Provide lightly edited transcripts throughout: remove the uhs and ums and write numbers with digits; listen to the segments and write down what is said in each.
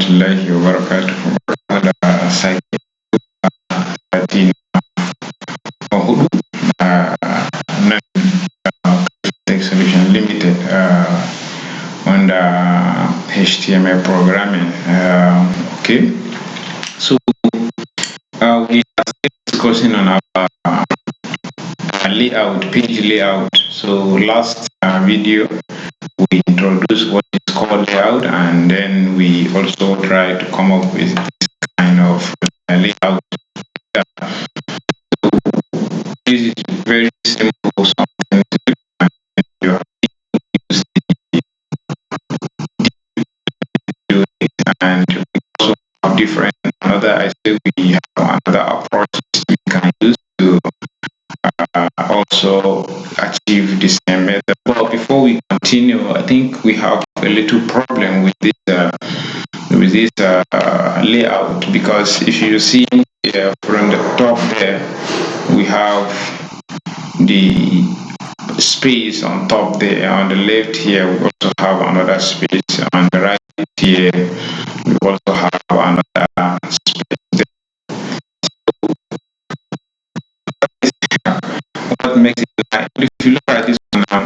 warahmatullahi wabarakatuh. Pada saya tadi hudu nan Solution Limited on the HTML programming. Okay, so we are still discussing on our layout, page layout. So last video we introduced what is called layout, and then we also try to come up with this kind of layout. So this is very simple, something to do, and you have to use it, and we also have different another. I say we have another approach we can use to also achieve the same method. But before we continue, I think we have a little problem with this layout, because if you see from the top there, we have the space on top there. On the left here, we also have another space. On the right here, we also have another space there. What makes it like, if you look at this one now,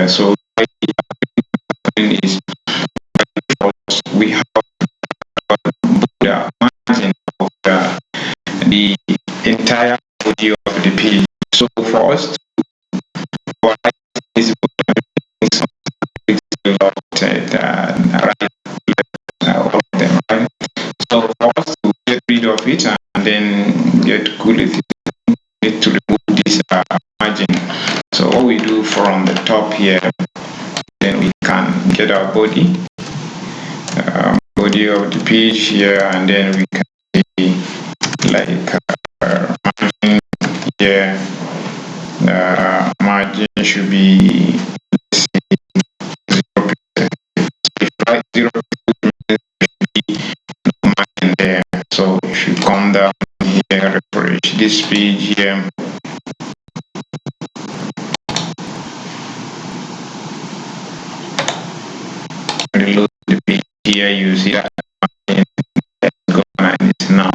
so is we have the margin of the entire body of the page. So for us to write this all of them, right? So for us to get rid of it and then get good with it, we need to remove this margin. So what we do from the top here, then we can get our body of the page here, and then we can see like margin here. Margin should be, let's say, 0%. If like 0%, no margin there. So if you come down here, refresh this page here, reload the page here, you see that it's now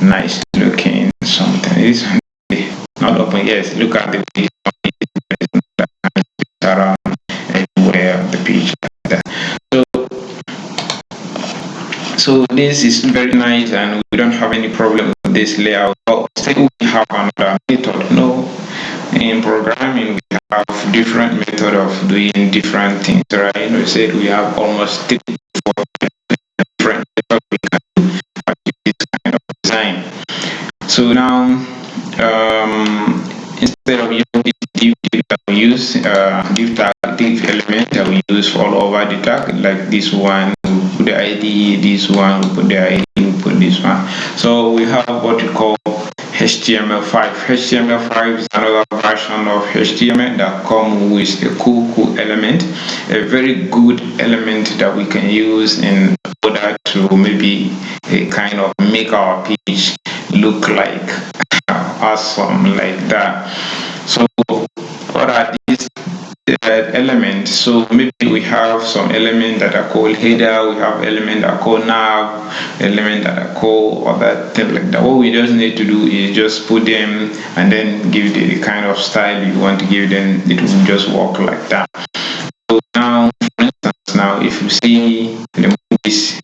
nice looking something. It's not open. Yes, look at the page around everywhere the page like that. So this is very nice, and we don't have any problem with this layout. But still we have another method. No, in programming we have different method of doing different things, right? We said we have almost 3 or 4 different methods we can do this kind of design. So now instead of using div that we use div element that we use all over the tag, like this one we put the ID, this one we put the ID, we put this one. So we have what we call HTML5. HTML5 is another version of HTML that comes with a cool element, a very good element that we can use in order to maybe kind of make our page look like awesome like that. So what are these elements? So maybe we have some elements that are called header, we have elements that are called nav, elements that are called other things like that. What we just need to do is just put them and then give the kind of style you want to give them. It will just work like that. So now, for instance, now if you see this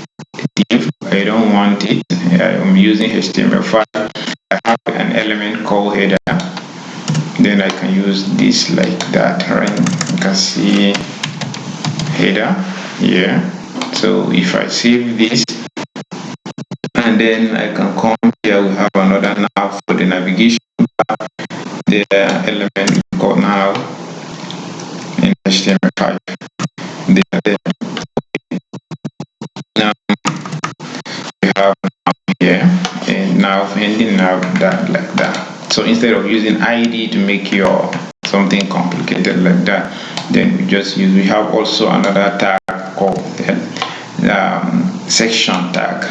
div, I don't want it. I'm using HTML5. I have an element called header. Then I can use this like that, right? You can see header here. So if I save this, and then I can come here, we have another nav for the navigation bar. The element called nav in HTML5. Now we have here and nav ending nav that like that. So instead of using ID to make your something complicated like that, then we have also another tag called section tag.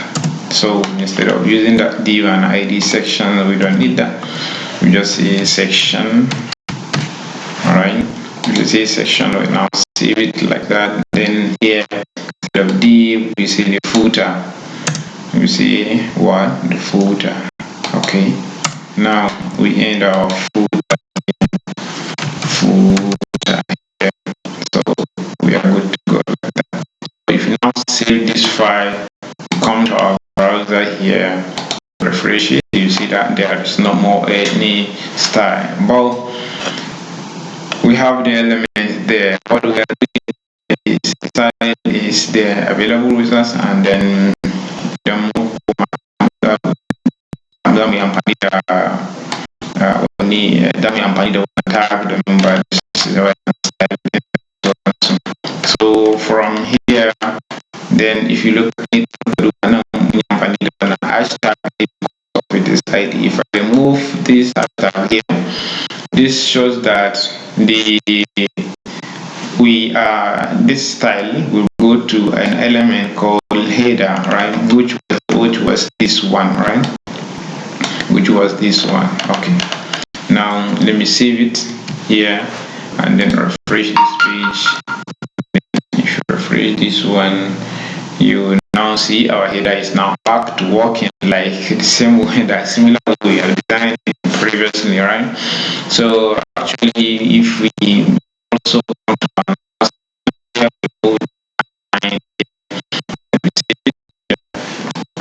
So instead of using that div and id section, we don't need that. We just say section. All right, we say section. We now save it like that. Then here, instead of div, we see the footer. You see what? The footer. Okay, now we end our footer here. So we are good to go like that. So if you now save this file, come to our browser here, refresh it, you see that there is no more any style, but we have the element there. What we are doing is style is there available with us, and then dami amfani da wani dami amfani da wani tag domin ba so from here, then if you look at it, hashtag with this ID. If I remove this hashtag here, this shows that this style will go to an element called header, right? Which was this one, right? Which was this one. Okay. Now let me save it here and then refresh this page. If you refresh this one, you now see our header is now back to working like the same way, that similar way we have designed it previously, right? So actually, if we also want to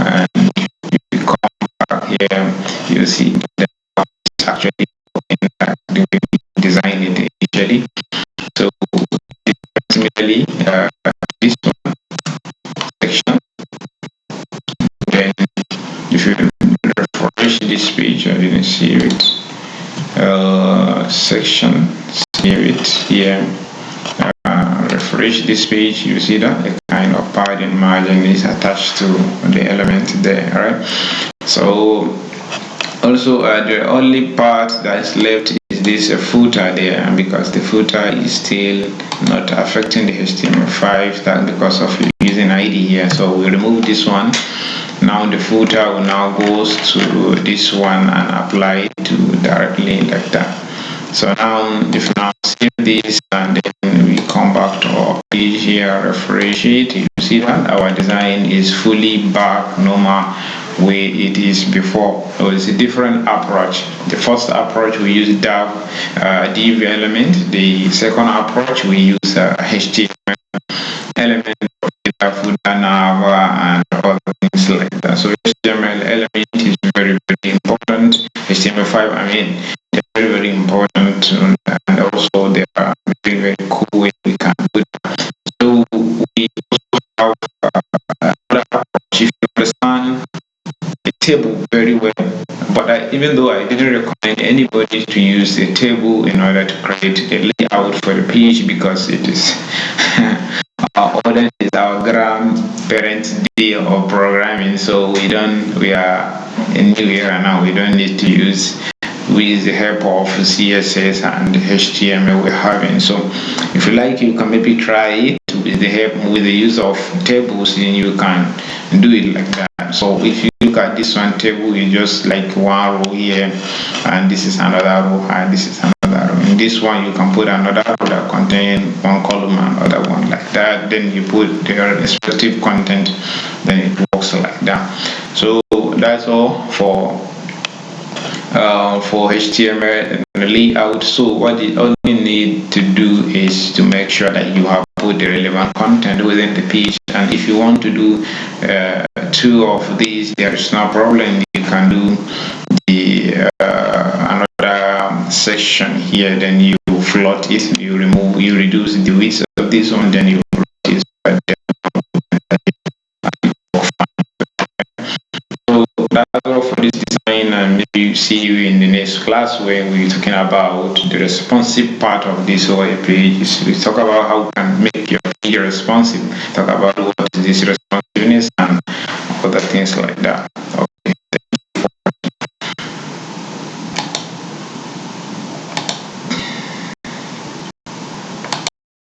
and if you come back here, you see that it's actually working like the way we designed it initially. So similarly, this one section, then if you refresh this page, I didn't save it. Section, save it here. Refresh this page, you see that a kind of padding margin is attached to the element there, right? So also the only part that's left is this footer there, because the footer is still not affecting the HTML5 tag because of using ID here. So we remove this one. Now the footer will now goes to this one and apply to directly like that. So now if now save this and then we come back to our page here, refresh it, you see that our design is fully back normal way it is before. So it's a different approach. The first approach we use div element. The second approach we use HTML element, footer, nav, and other things like that. So HTML element is very, very important. HTML5, I mean, they're very, very important, and also they are very, very cool way we can do that. So we also have another approach. If you understand the table very well, but even though I didn't recommend anybody to use a table in order to create a layout for the page, because it is our audience is our grandparents' day of programming, so we are in new era now. We don't need to use with the help of CSS and HTML we're having. So if you like, you can maybe try it with the use of tables, and you can do it like that. So if you look at this one table, you just like one row here, and this is another row, and this is another row. In this one, you can put another row that contain one column and other one like that. Then you put their respective content, then it works like that. So that's all for HTML layout. So what you only need to do is to make sure that you have put the relevant content within the page. And if you want to do two of these, there is no problem. You can do the another section here. Then you float it. You reduce the width of this one. Then you float it. So that's all for this design, and maybe see you in the next class where we're talking about the responsive part of this web page. We talk about how you can make your page responsive, talk about what is this responsiveness and other things like that.